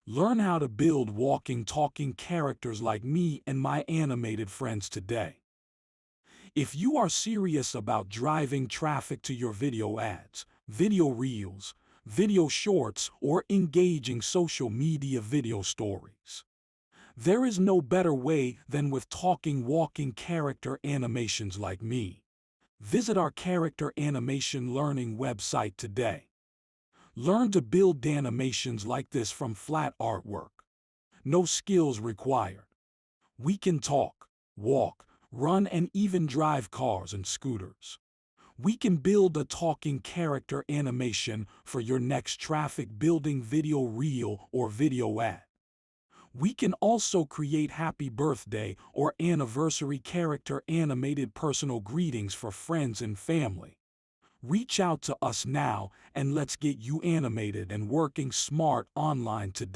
Learn how to build walking, talking characters like me and my animated friends today. If you are serious about driving traffic to your video ads, video reels, video shorts, or engaging social media video stories, there is no better way than with talking, walking character animations like me. Visit our character animation learning website today. Learn to build animations like this from flat artwork. No skills required. We can talk, walk, run, and even drive cars and scooters. We can build a talking character animation for your next traffic building video reel or video ad. We can also create happy birthday or anniversary character animated personal greetings for friends and family. Reach out to us now and let's get you animated and working smart online today.